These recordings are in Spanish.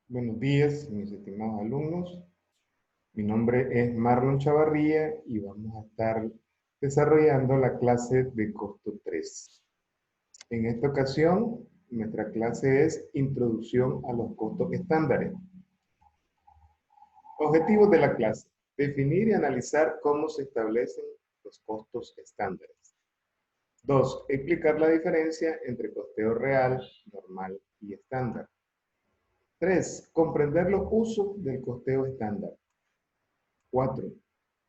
Buenos días, mis estimados alumnos. Mi nombre es Marlon Chavarría y vamos a estar desarrollando la clase de costo 3. En esta ocasión, nuestra clase es Introducción a los costos estándares. Objetivos de la clase: definir y analizar cómo se establecen los costos estándares. 2. Explicar la diferencia entre costeo real, normal y estándar. 3. Comprender los usos del costeo estándar. 4.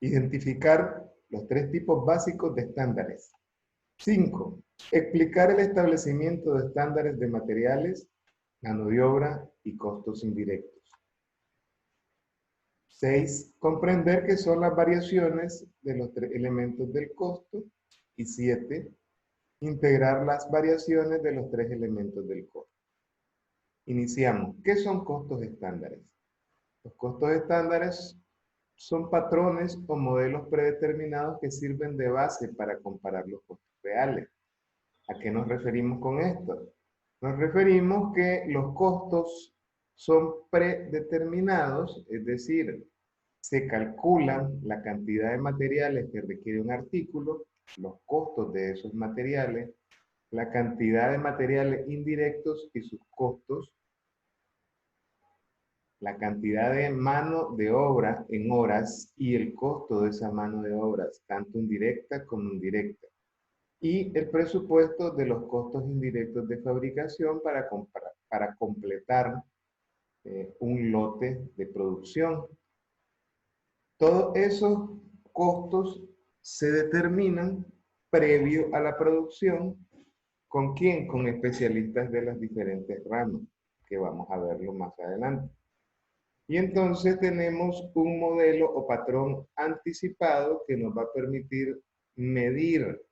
Identificar los 3 tipos básicos de estándares. 5. Explicar el establecimiento de estándares de materiales, mano de obra y costos indirectos. 6. Comprender qué son las variaciones de los 3 elementos del costo. Y 7. Integrar las variaciones de los 3 elementos del costo. Iniciamos. ¿Qué son costos estándares? Los costos estándares son patrones o modelos predeterminados que sirven de base para comparar los costos reales. ¿A qué nos referimos con esto? Nos referimos que los costos son predeterminados, es decir, se calculan la cantidad de materiales que requiere un artículo, los costos de esos materiales, la cantidad de materiales indirectos y sus costos, la cantidad de mano de obra en horas y el costo de esa mano de obras, tanto indirecta como indirecta. Y el presupuesto de los costos indirectos de fabricación para completar un lote de producción. Todos esos costos se determinan previo a la producción. ¿Con quién? Con especialistas de las diferentes ramas, que vamos a verlo más adelante. Y entonces tenemos un modelo o patrón anticipado que nos va a permitir medir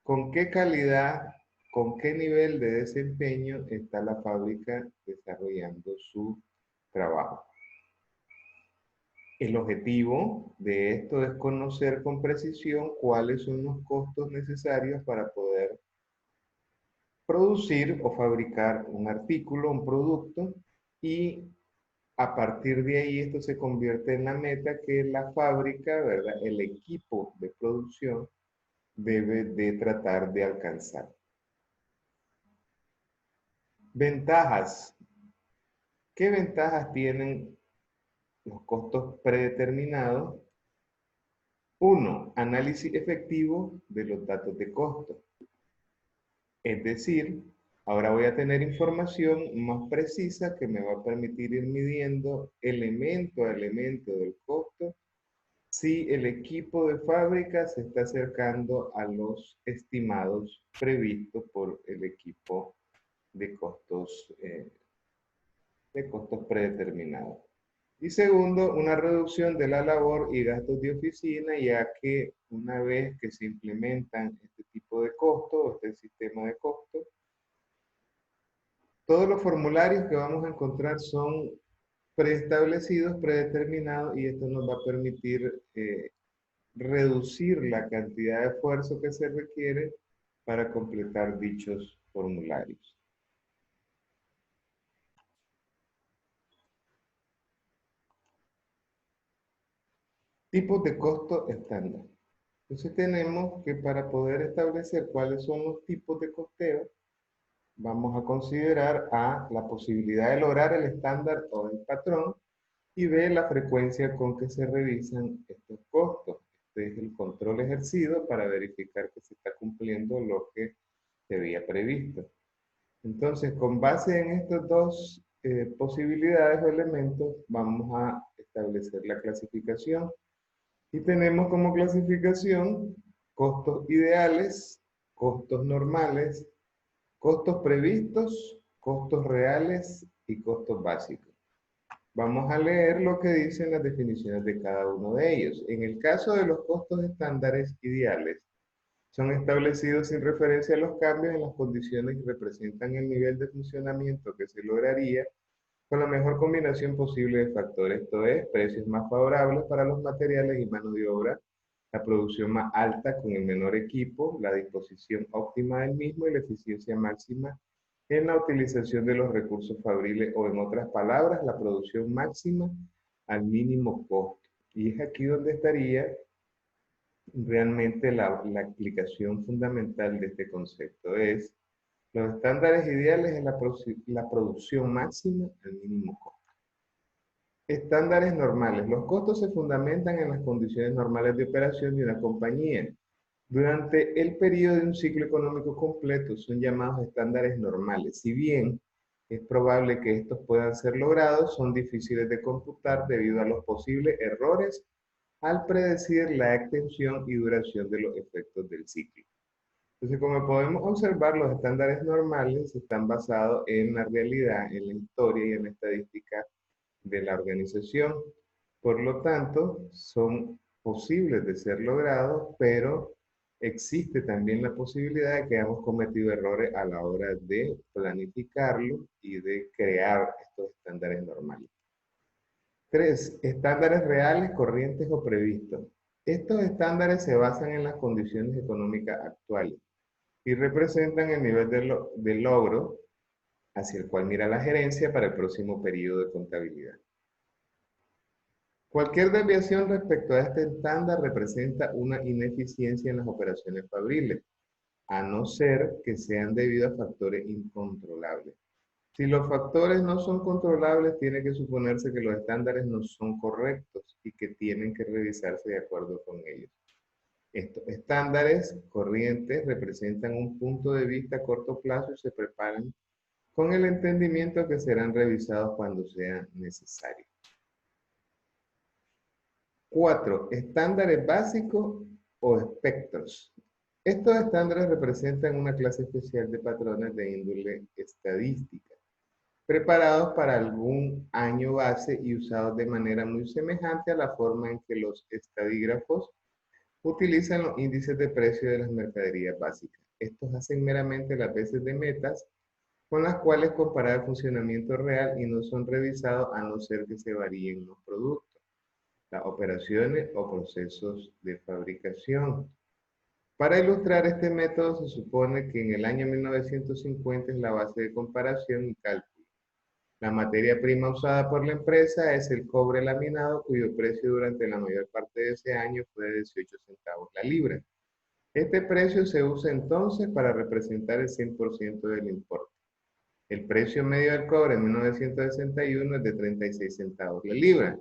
con qué calidad, con qué nivel de desempeño está la fábrica desarrollando su trabajo. El objetivo de esto es conocer con precisión cuáles son los costos necesarios para poder producir o fabricar un artículo, un producto, y a partir de ahí esto se convierte en la meta que la fábrica, ¿verdad? El equipo de producción debe de tratar de alcanzar. Ventajas. ¿Qué ventajas tienen los costos predeterminados? 1. Análisis efectivo de los datos de costo. Es decir, ahora voy a tener información más precisa que me va a permitir ir midiendo elemento a elemento del costo si el equipo de fábrica se está acercando a los estimados previstos por el equipo de costos predeterminados. Y segundo, una reducción de la labor y gastos de oficina, ya que una vez que se implementan este tipo de costos, este sistema de costos, todos los formularios que vamos a encontrar son preestablecidos, predeterminados, y esto nos va a permitir reducir la cantidad de esfuerzo que se requiere para completar dichos formularios. Tipos de costo estándar. Entonces tenemos que para poder establecer cuáles son los tipos de costeo, vamos a considerar A, la posibilidad de lograr el estándar o el patrón, y B, la frecuencia con que se revisan estos costos. Este es el control ejercido para verificar que se está cumpliendo lo que se había previsto. Entonces, con base en estas dos posibilidades o elementos, vamos a establecer la clasificación. Y tenemos como clasificación costos ideales, costos normales, costos previstos, costos reales y costos básicos. Vamos a leer lo que dicen las definiciones de cada uno de ellos. En el caso de los costos estándares ideales, son establecidos sin referencia a los cambios en las condiciones y representan el nivel de funcionamiento que se lograría con la mejor combinación posible de factores, esto es, precios más favorables para los materiales y mano de obra, la producción más alta con el menor equipo, la disposición óptima del mismo y la eficiencia máxima en la utilización de los recursos fabriles o, en otras palabras, la producción máxima al mínimo costo. Y es aquí donde estaría realmente la aplicación fundamental de este concepto. Es los estándares ideales en la producción máxima al mínimo costo. Estándares normales. Los costos se fundamentan en las condiciones normales de operación de una compañía. Durante el periodo de un ciclo económico completo son llamados estándares normales. Si bien es probable que estos puedan ser logrados, son difíciles de computar debido a los posibles errores al predecir la extensión y duración de los efectos del ciclo. Entonces, como podemos observar, los estándares normales están basados en la realidad, en la historia y en la estadística de la organización. Por lo tanto, son posibles de ser logrados, pero existe también la posibilidad de que hayamos cometido errores a la hora de planificarlo y de crear estos estándares normales. 3. Estándares reales, corrientes o previstos. Estos estándares se basan en las condiciones económicas actuales y representan el nivel de logro hacia el cual mira la gerencia para el próximo periodo de contabilidad. Cualquier desviación respecto a este estándar representa una ineficiencia en las operaciones fabriles, a no ser que sean debido a factores incontrolables. Si los factores no son controlables, tiene que suponerse que los estándares no son correctos y que tienen que revisarse de acuerdo con ellos. Estos estándares corrientes representan un punto de vista a corto plazo y se preparan con el entendimiento que serán revisados cuando sea necesario. 4. Estándares básicos o espectros. Estos estándares representan una clase especial de patrones de índole estadística, preparados para algún año base y usados de manera muy semejante a la forma en que los estadígrafos utilizan los índices de precio de las mercaderías básicas. Estos hacen meramente las veces de metas con las cuales comparar el funcionamiento real y no son revisados a no ser que se varíen los productos, las operaciones o procesos de fabricación. Para ilustrar este método, se supone que en el año 1950 es la base de comparación y cálculo. La materia prima usada por la empresa es el cobre laminado, cuyo precio durante la mayor parte de ese año fue de 18 centavos la libra. Este precio se usa entonces para representar el 100% del importe. El precio medio del cobre en 1961 es de 36 centavos la libra.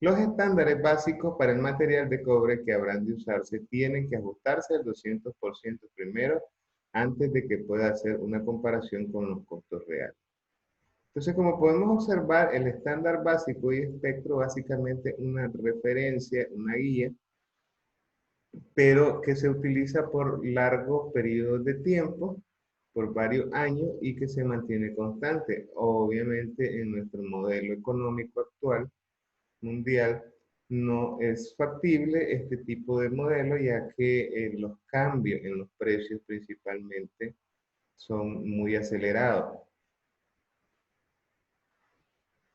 Los estándares básicos para el material de cobre que habrán de usarse tienen que ajustarse al 200% primero antes de que pueda hacer una comparación con los costos reales. Entonces, como podemos observar, el estándar básico y espectro básicamente una referencia, una guía, pero que se utiliza por largos periodos de tiempo, por varios años y que se mantiene constante. Obviamente, en nuestro modelo económico actual, mundial, no es factible este tipo de modelo, ya que los cambios en los precios principalmente son muy acelerados.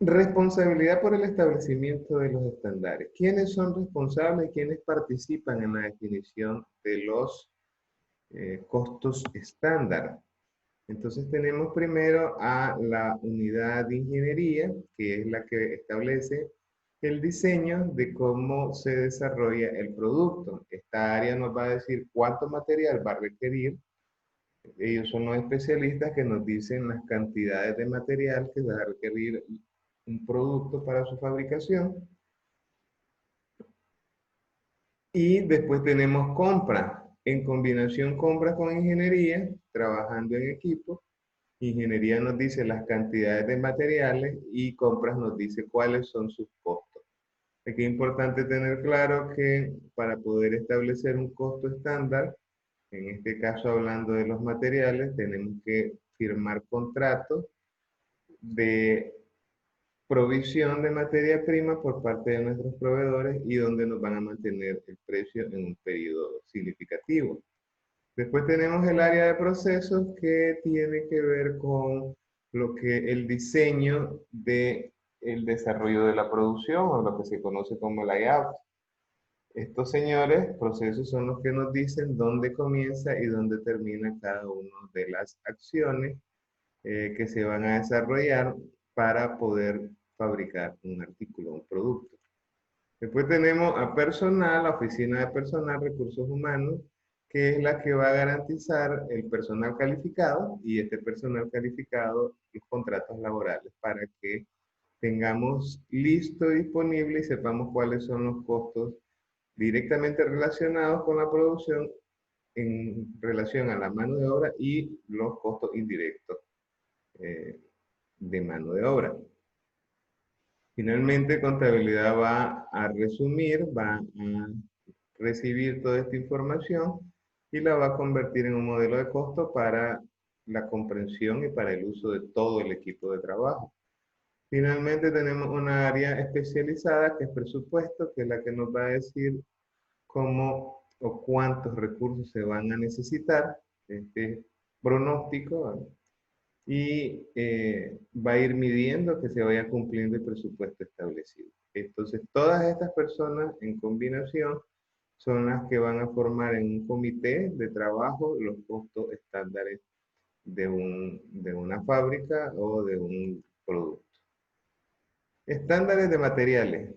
Responsabilidad por el establecimiento de los estándares. ¿Quiénes son responsables y quiénes participan en la definición de los costos estándar? Entonces tenemos primero a la unidad de ingeniería, que es la que establece el diseño de cómo se desarrolla el producto. Esta área nos va a decir cuánto material va a requerir. Ellos son los especialistas que nos dicen las cantidades de material que va a requerir un producto para su fabricación. Y después tenemos compra. En combinación compra con ingeniería, trabajando en equipo. Ingeniería nos dice las cantidades de materiales y compras nos dice cuáles son sus costos. Aquí es importante tener claro que para poder establecer un costo estándar, en este caso hablando de los materiales, tenemos que firmar contratos de provisión de materia prima por parte de nuestros proveedores y donde nos van a mantener el precio en un periodo significativo. Después tenemos el área de procesos que tiene que ver con lo que el diseño de el desarrollo de la producción o lo que se conoce como layout. Estos señores, procesos son los que nos dicen dónde comienza y dónde termina cada una de las acciones que se van a desarrollar para poder fabricar un artículo, un producto. Después tenemos a personal, la oficina de personal, recursos humanos, que es la que va a garantizar el personal calificado y este personal calificado los contratos laborales para que tengamos listo y disponible y sepamos cuáles son los costos directamente relacionados con la producción en relación a la mano de obra y los costos indirectos eh, de mano de obra. Finalmente, contabilidad va a resumir, va a recibir toda esta información y la va a convertir en un modelo de costo para la comprensión y para el uso de todo el equipo de trabajo. Finalmente tenemos una área especializada que es presupuesto, que es la que nos va a decir cómo o cuántos recursos se van a necesitar, este pronóstico, ¿vale? Y va a ir midiendo que se vaya cumpliendo el presupuesto establecido. Entonces, todas estas personas en combinación son las que van a formar en un comité de trabajo los costos estándares de una fábrica o de un producto. Estándares de materiales.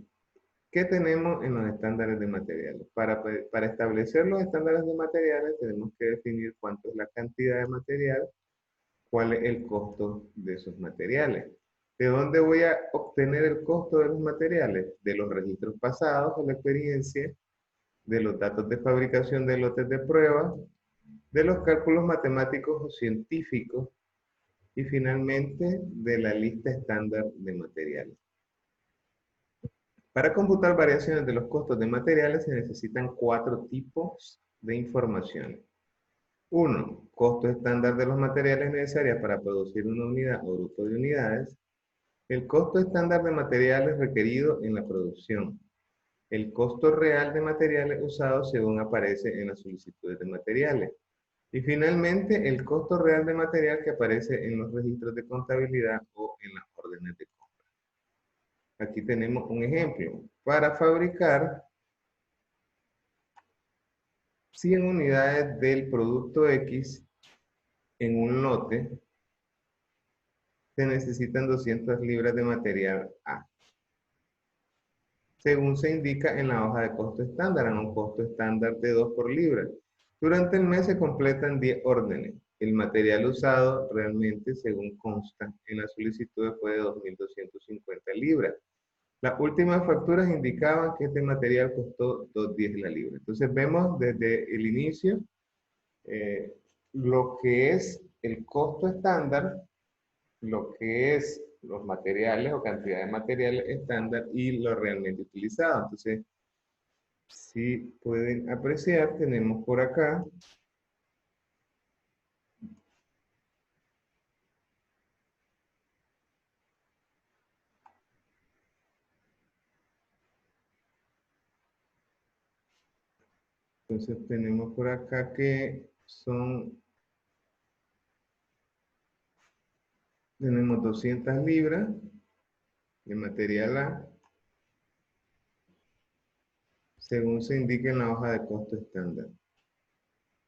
¿Qué tenemos en los estándares de materiales? Para establecer los estándares de materiales tenemos que definir cuánto es la cantidad de material, cuál es el costo de esos materiales. ¿De dónde voy a obtener el costo de los materiales? De los registros pasados, de la experiencia, de los datos de fabricación de lotes de prueba, de los cálculos matemáticos o científicos y finalmente de la lista estándar de materiales. Para computar variaciones de los costos de materiales se necesitan 4 tipos de información. 1. Costo estándar de los materiales necesarios para producir una unidad o grupo de unidades. El costo estándar de materiales requerido en la producción. El costo real de materiales usados según aparece en las solicitudes de materiales. Y finalmente, el costo real de material que aparece en los registros de contabilidad o en las órdenes de compra. Aquí tenemos un ejemplo. Para fabricar 100 unidades del producto X en un lote, se necesitan 200 libras de material A. Según se indica en la hoja de costo estándar, a un costo estándar de 2 por libra. Durante el mes se completan 10 órdenes. El material usado realmente, según consta en la solicitud, fue de 2.250 libras. Las últimas facturas indicaban que este material costó 2.10 la libra. Entonces vemos desde el inicio lo que es el costo estándar, lo que es los materiales o cantidad de materiales estándar y lo realmente utilizado. Entonces, si pueden apreciar, tenemos por acá entonces tenemos por acá que tenemos 200 libras de material A, según se indica en la hoja de costo estándar.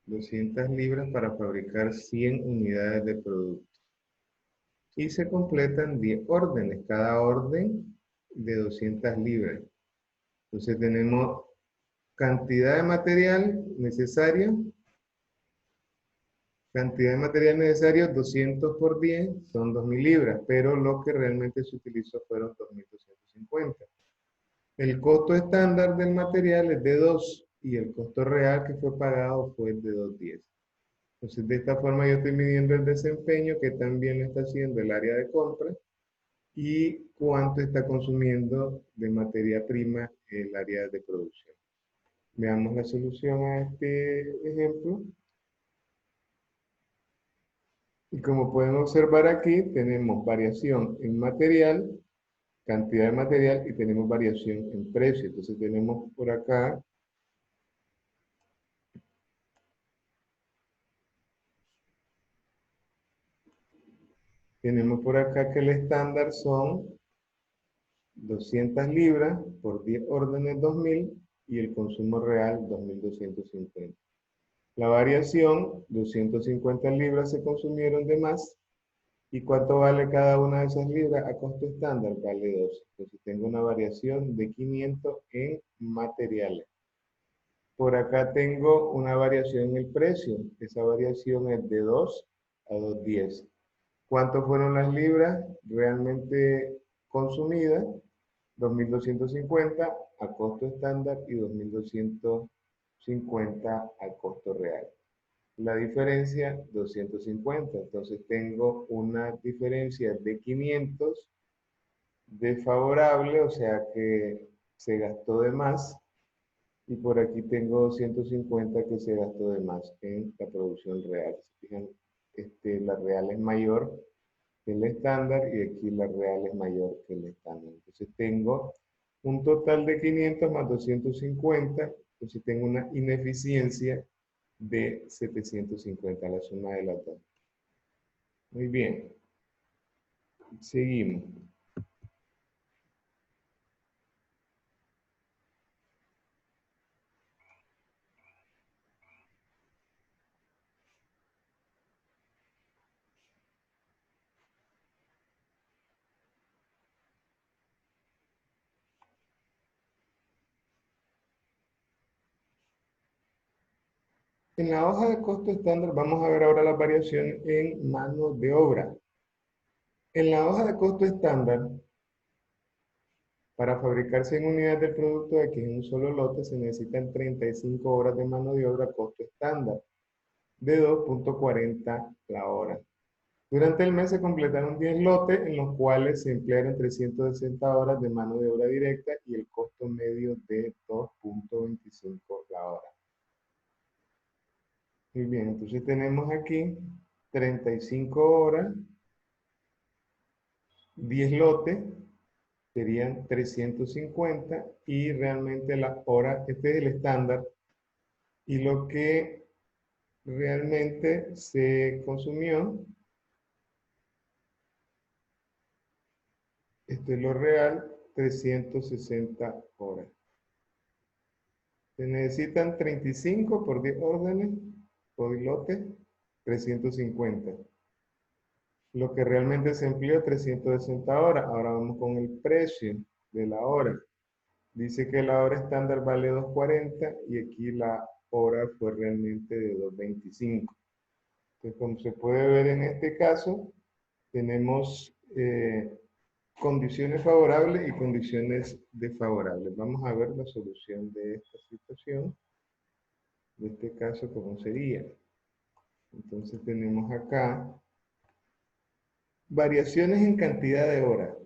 200 libras para fabricar 100 unidades de producto. Y se completan 10 órdenes, cada orden de 200 libras. Entonces tenemos cantidad de material necesario, 200 por 10 son 2.000 libras, pero lo que realmente se utilizó fueron 2.250. El costo estándar del material es de 2 y el costo real que fue pagado fue de 2.10. Entonces, de esta forma yo estoy midiendo el desempeño que también está haciendo el área de compra y cuánto está consumiendo de materia prima el área de producción. Veamos la solución a este ejemplo. Y como pueden observar aquí, tenemos variación en material, cantidad de material y tenemos variación en precio. Entonces tenemos por acá que el estándar son 200 libras por 10 órdenes 2.000 y el consumo real 2.250. La variación, 250 libras se consumieron de más ¿Y cuánto vale cada una de esas libras a costo estándar? Vale 2. Entonces tengo una variación de 500 en materiales. Por acá tengo una variación en el precio. Esa variación es de 2 a 2.10. ¿Cuánto fueron las libras realmente consumidas? 2.250 a costo estándar y 2.250 a costo real. La diferencia, 250. Entonces tengo una diferencia de 500 desfavorable, o sea que se gastó de más. Y por aquí tengo 250 que se gastó de más en la producción real. Si fijan, la real es mayor que el estándar y aquí la real es mayor que el estándar. Entonces tengo un total de 500 más 250, entonces tengo una ineficiencia de 750, la suma de las dos. Muy bien, seguimos. En la hoja de costo estándar vamos a ver ahora las variaciones en mano de obra. En la hoja de costo estándar, para fabricar 100 unidades del producto X en un solo lote se necesitan 35 horas de mano de obra a costo estándar de 2.40 la hora. Durante el mes se completaron 10 lotes en los cuales se emplearon 360 horas de mano de obra directa y el costo medio de 2.25 la hora. Muy bien, entonces tenemos aquí 35 horas, 10 lotes, serían 350 y realmente la hora, este es el estándar, y lo que realmente se consumió, esto es lo real, 360 horas. Se necesitan 35 por 10 órdenes, por lote, 350. Lo que realmente se empleó, 360 horas. Ahora vamos con el precio de la hora. Dice que la hora estándar vale 2.40 y aquí la hora fue realmente de 2.25. Entonces, como se puede ver en este caso, tenemos condiciones favorables y condiciones desfavorables. Vamos a ver la solución de esta situación. En este caso, ¿cómo sería? Entonces tenemos acá variaciones en cantidad de horas.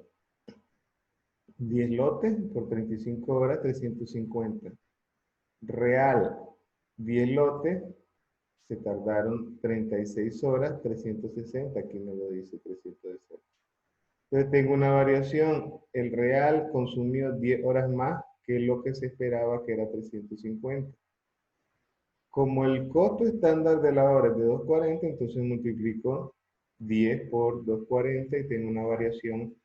10 lotes por 35 horas, 350. Real, 10 lotes, se tardaron 36 horas, 360. Aquí me lo dice 360. Entonces tengo una variación. El real consumió 10 horas más que lo que se esperaba, que era 350. Como el costo estándar de la hora es de 2.40, entonces multiplico 10 por 2.40 y tengo una variación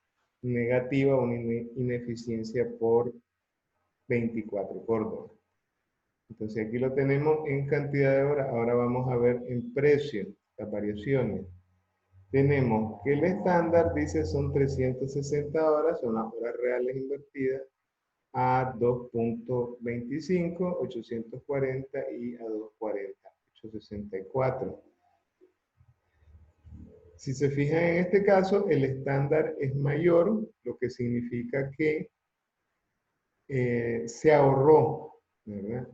negativa, una ineficiencia por 24, por 2. Entonces aquí lo tenemos en cantidad de horas. Ahora vamos a ver en precio las variaciones. Tenemos que el estándar dice son 360 horas, son las horas reales invertidas, a 2.25, 840 y a 2.40, 864. Si se fijan en este caso, el estándar es mayor, lo que significa que se ahorró, ¿verdad?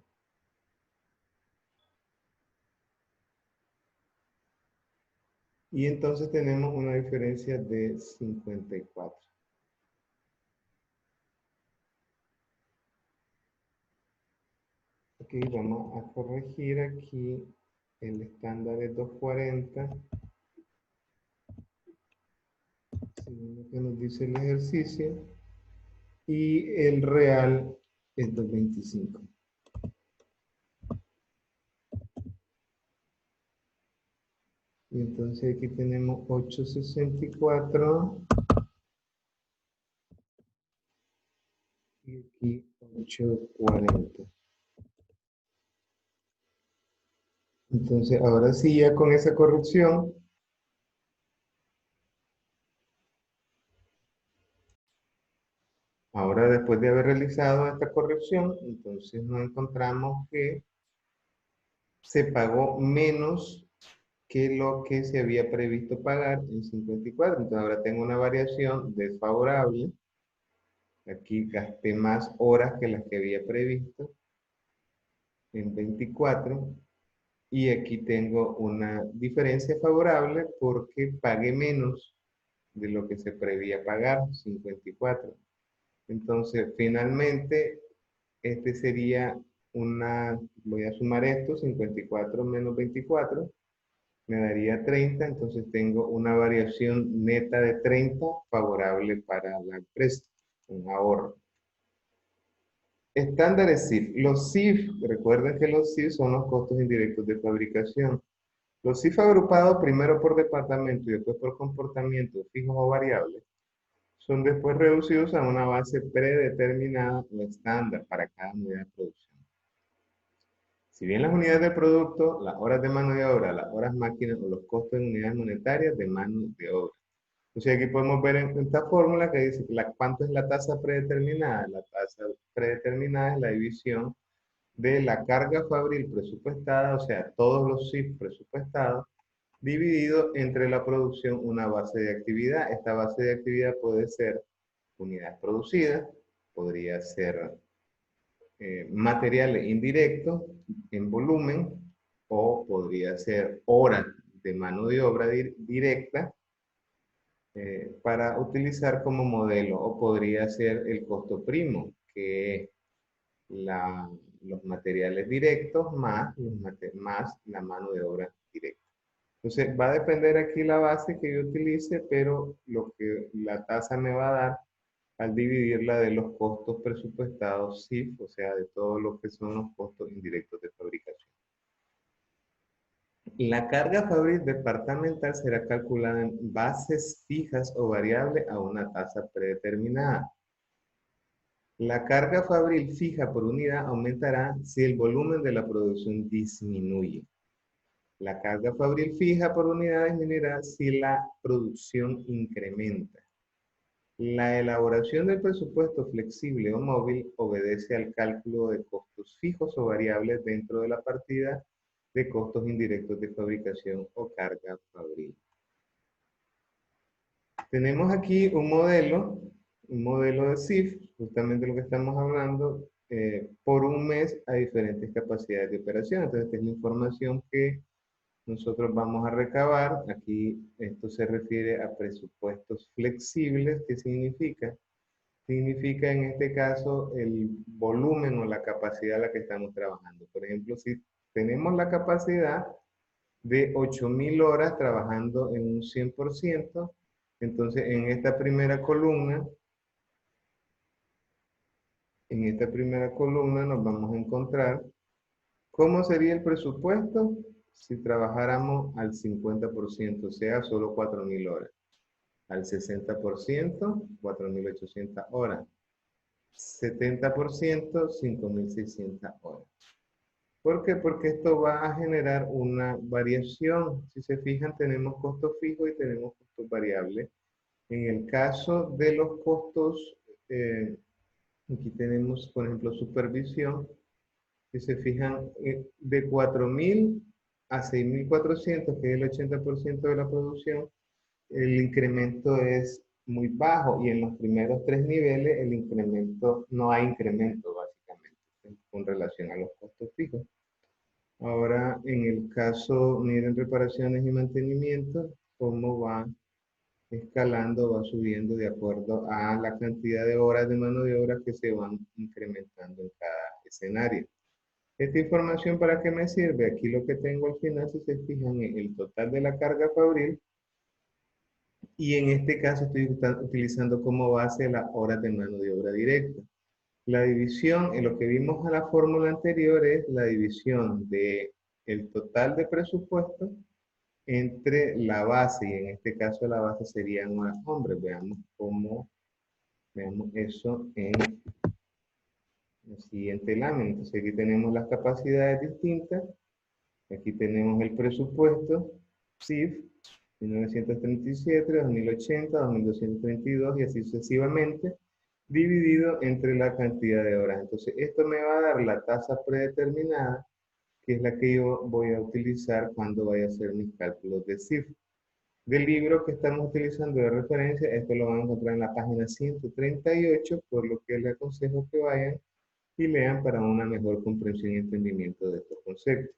Y entonces tenemos una diferencia de 54. Ok, vamos a corregir aquí. El estándar es 2.40. Según lo que nos dice el ejercicio. Y el real es 2.25. Y entonces aquí tenemos 8.64 y aquí 8.40. Entonces ahora sí, ya con esa corrección, Ahora, después de haber realizado esta corrección, entonces nos encontramos que se pagó menos que lo que se había previsto pagar en 54. Entonces ahora tengo una variación desfavorable. Aquí gasté más horas que las que había previsto en 24. Y aquí tengo una diferencia favorable porque pagué menos de lo que se prevía pagar, 54. Entonces, finalmente, este sería voy a sumar esto, 54 menos 24, me daría 30, entonces tengo una variación neta de 30 favorable para la empresa, un ahorro. Estándares CIF. Los CIF, recuerden que los CIF son los costos indirectos de fabricación. Los CIF agrupados primero por departamento y después por comportamiento fijos o variables son después reducidos a una base predeterminada o estándar para cada unidad de producción. Si bien las unidades de producto, las horas de mano de obra, las horas máquinas o los costos en unidades monetarias de mano de obra. Entonces aquí podemos ver en esta fórmula que dice cuánto es la tasa predeterminada. La tasa predeterminada es la división de la carga fabril presupuestada, o sea, todos los CIF presupuestados, dividido entre la producción una base de actividad. Esta base de actividad puede ser unidades producidas, podría ser materiales indirectos en volumen, o podría ser horas de mano de obra directa para utilizar como modelo, o podría ser el costo primo, que es los materiales directos más la mano de obra directa. Entonces, va a depender aquí la base que yo utilice, pero lo que la tasa me va a dar al dividirla de los costos presupuestados CIF, o sea, de todo lo que son los costos indirectos de fabricación. La carga fabril departamental será calculada en bases fijas o variables a una tasa predeterminada. La carga fabril fija por unidad aumentará si el volumen de la producción disminuye. La carga fabril fija por unidad disminuirá si la producción incrementa. La elaboración del presupuesto flexible o móvil obedece al cálculo de costos fijos o variables dentro de la partida de costos indirectos de fabricación o carga fabril. Tenemos aquí un modelo de CIF, justamente lo que estamos hablando, por un mes a diferentes capacidades de operación. Entonces, esta es la información que nosotros vamos a recabar. Aquí esto se refiere a presupuestos flexibles. ¿Qué significa? Significa en este caso el volumen o la capacidad a la que estamos trabajando. Por ejemplo, si tenemos la capacidad de 8.000 horas trabajando en un 100%, entonces en esta primera columna nos vamos a encontrar cómo sería el presupuesto si trabajáramos al 50%, o sea, solo 4.000 horas. Al 60%, 4.800 horas. 70%, 5.600 horas. ¿Por qué? Porque esto va a generar una variación. Si se fijan, tenemos costos fijos y tenemos costos variables. En el caso de los costos, aquí tenemos, por ejemplo, supervisión. Si se fijan, de 4.000 a 6.400, que es el 80% de la producción, el incremento es muy bajo, y en los primeros 3 niveles el incremento, no hay incremento básicamente con relación a los costos fijos. Ahora, en el caso, miren, reparaciones y mantenimiento, cómo va escalando, va subiendo de acuerdo a la cantidad de horas de mano de obra que se van incrementando en cada escenario. Esta información, ¿para qué me sirve? Aquí lo que tengo al final, si se fijan, es el total de la carga fabril, y en este caso estoy utilizando como base las horas de mano de obra directa. La división, en lo que vimos en la fórmula anterior, es la división de el total de presupuesto entre la base, y en este caso la base serían horas hombres. Veamos eso en la siguiente lámina. Entonces aquí tenemos las capacidades distintas, aquí tenemos el presupuesto, CIF, 1937, 2080, 2232 y así sucesivamente. dividido entre la cantidad de horas. Entonces, esto me va a dar la tasa predeterminada, que es la que yo voy a utilizar cuando vaya a hacer mis cálculos de cifra. Del libro que estamos utilizando de referencia, esto lo van a encontrar en la página 138, por lo que les aconsejo que vayan y lean para una mejor comprensión y entendimiento de estos conceptos.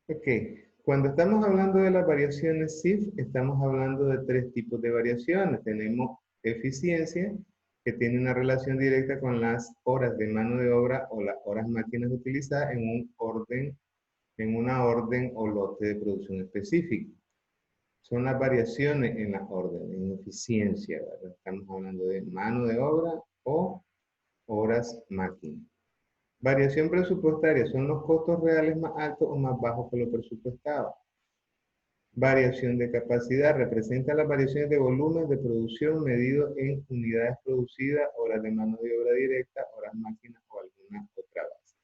Ok, cuando estamos hablando de las variaciones CIF, estamos hablando de tres tipos de variaciones. Tenemos eficiencia, que tiene una relación directa con las horas de mano de obra o las horas máquinas utilizadas en una orden o lote de producción específico. Son las variaciones en las órdenes, en eficiencia, ¿verdad? Estamos hablando de mano de obra o horas máquinas. Variación presupuestaria son los costos reales más altos o más bajos que lo presupuestado. Variación de capacidad representa las variaciones de volumen de producción medido en unidades producidas, horas de mano de obra directa, horas máquinas o alguna otra base.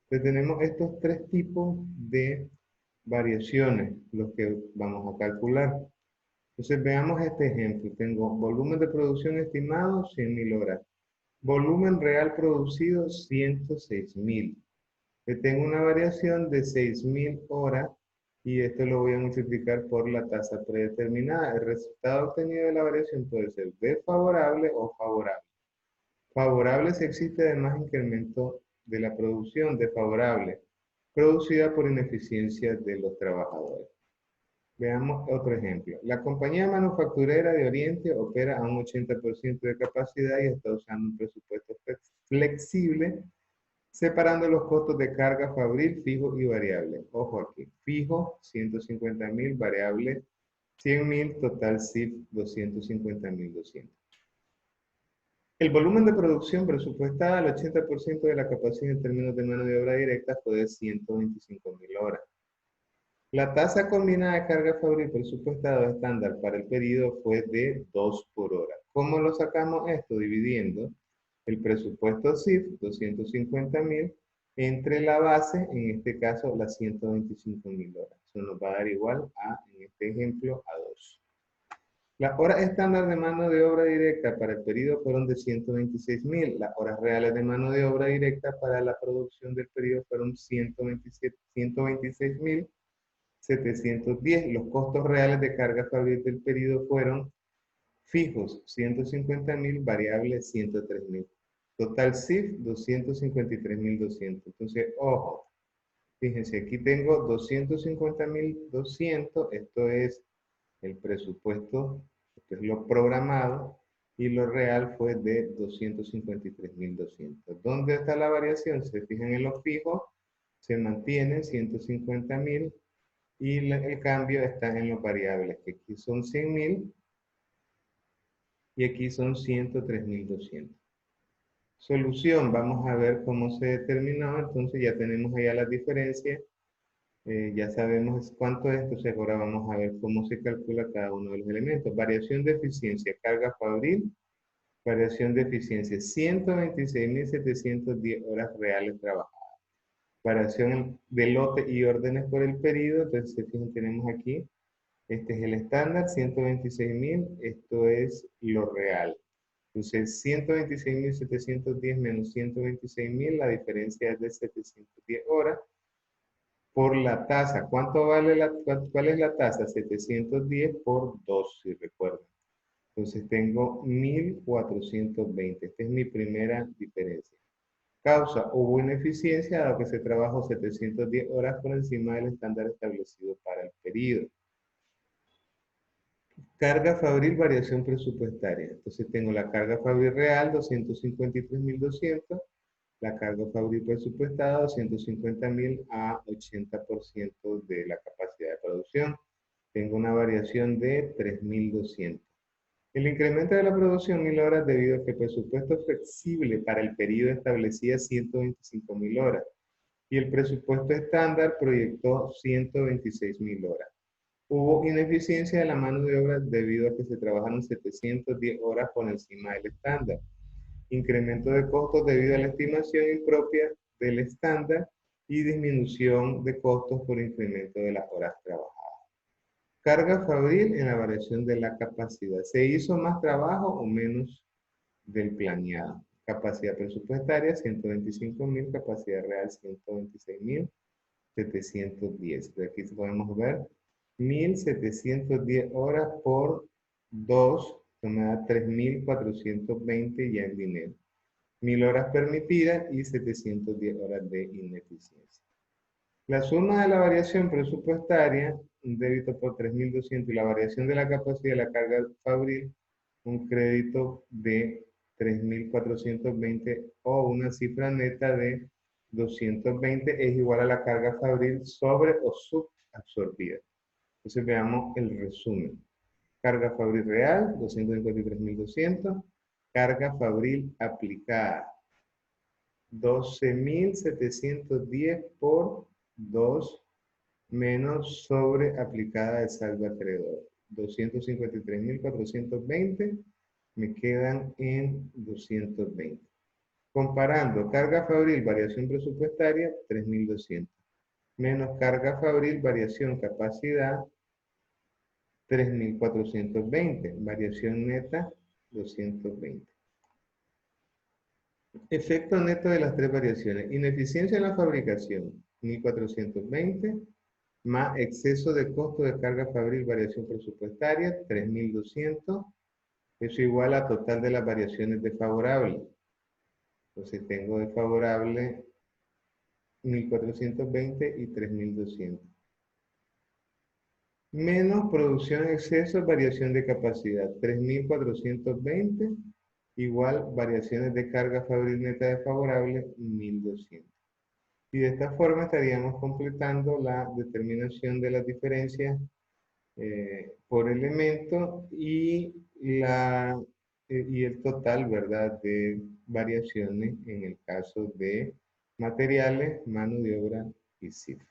Entonces tenemos estos tres tipos de variaciones, los que vamos a calcular. Entonces veamos este ejemplo. Tengo volumen de producción estimado 100.000 horas. Volumen real producido 106.000. Tengo una variación de 6.000 horas y esto lo voy a multiplicar por la tasa predeterminada. El resultado obtenido de la variación puede ser desfavorable o favorable. Favorable si existe además incremento de la producción. Desfavorable, producida por ineficiencia de los trabajadores. Veamos otro ejemplo. La compañía manufacturera de Oriente opera a un 80% de capacidad y está usando un presupuesto flexible, separando los costos de carga fabril, fijo y variable. Ojo aquí, fijo 150.000, variable 100.000, total CIF 250.200. El volumen de producción presupuestada al 80% de la capacidad en términos de mano de obra directa fue de 125.000 horas. La tasa combinada de carga fabril presupuestada estándar para el periodo fue de 2 por hora. ¿Cómo lo sacamos esto? Dividiendo el presupuesto CIF, 250.000, entre la base, en este caso, las 125.000 horas. Eso nos va a dar igual a, en este ejemplo, a 2. Las horas estándar de mano de obra directa para el periodo fueron de 126.000. Las horas reales de mano de obra directa para la producción del periodo fueron 126.710. Los costos reales de carga fabril del periodo fueron fijos 150.000, variables 103.000. Total CIF 253.200. Entonces, ojo, fíjense, aquí tengo 250.200, esto es el presupuesto, esto es lo programado, y lo real fue de 253.200. ¿Dónde está la variación? Se fijan en los fijos, se mantiene 150.000, y el cambio está en los variables, que aquí son 100.000, y aquí son 103.200. Solución, vamos a ver cómo se determinó. Entonces ya tenemos allá las diferencias, ya sabemos cuánto es, entonces ahora vamos a ver cómo se calcula cada uno de los elementos. Variación de eficiencia, carga fabril, variación de eficiencia, 126.710 horas reales trabajadas. Variación de lote y órdenes por el periodo, entonces fíjense, tenemos aquí, este es el estándar, 126.000, esto es lo real. Entonces, 126.710 menos 126.000, la diferencia es de 710 horas. Por la tasa, ¿cuál es la tasa? 710 por 2, si recuerdan. Entonces, tengo 1.420. Esta es mi primera diferencia. Causa, hubo ineficiencia dado que se trabajó 710 horas por encima del estándar establecido para el periodo. Carga fabril, variación presupuestaria. Entonces tengo la carga fabril real, 253.200. La carga fabril presupuestada, 250.000 a 80% de la capacidad de producción. Tengo una variación de 3.200. El incremento de la producción 1.000 horas debido a que el presupuesto flexible para el periodo establecía 125.000 horas y el presupuesto estándar proyectó 126.000 horas. Hubo ineficiencia de la mano de obra debido a que se trabajaron 710 horas por encima del estándar. Incremento de costos debido a la estimación impropia del estándar y disminución de costos por incremento de las horas trabajadas. Carga fabril en la variación de la capacidad. ¿Se hizo más trabajo o menos del planeado. Capacidad presupuestaria 125.000, capacidad real 126.710. De aquí podemos ver 1.710 horas por 2, que me da 3.420 ya en dinero. 1.000 horas permitidas y 710 horas de ineficiencia. La suma de la variación presupuestaria, un débito por 3.200 y la variación de la capacidad de la carga fabril, un crédito de 3.420 o una cifra neta de 220 es igual a la carga fabril sobre o subabsorbida. Entonces veamos el resumen. Carga fabril real, 253.200. Carga fabril aplicada, 12.710 por 2 menos sobre aplicada de saldo acreedor. 253.420 me quedan en 220. Comparando carga fabril, variación presupuestaria, 3.200. Menos carga fabril, variación capacidad, 3.420. Variación neta, 220. Efecto neto de las tres variaciones. Ineficiencia en la fabricación, 1.420, más exceso de costo de carga fabril, variación presupuestaria, 3.200. Eso igual a total de las variaciones desfavorables. Entonces tengo desfavorable 1.420 y 3.200. Menos producción exceso, variación de capacidad, 3.420 igual variaciones de carga fabril neta desfavorable, 1.200. Y de esta forma estaríamos completando la determinación de las diferencias por elemento y el total, ¿verdad?, de variaciones en el caso de materiales, mano de obra y cifra.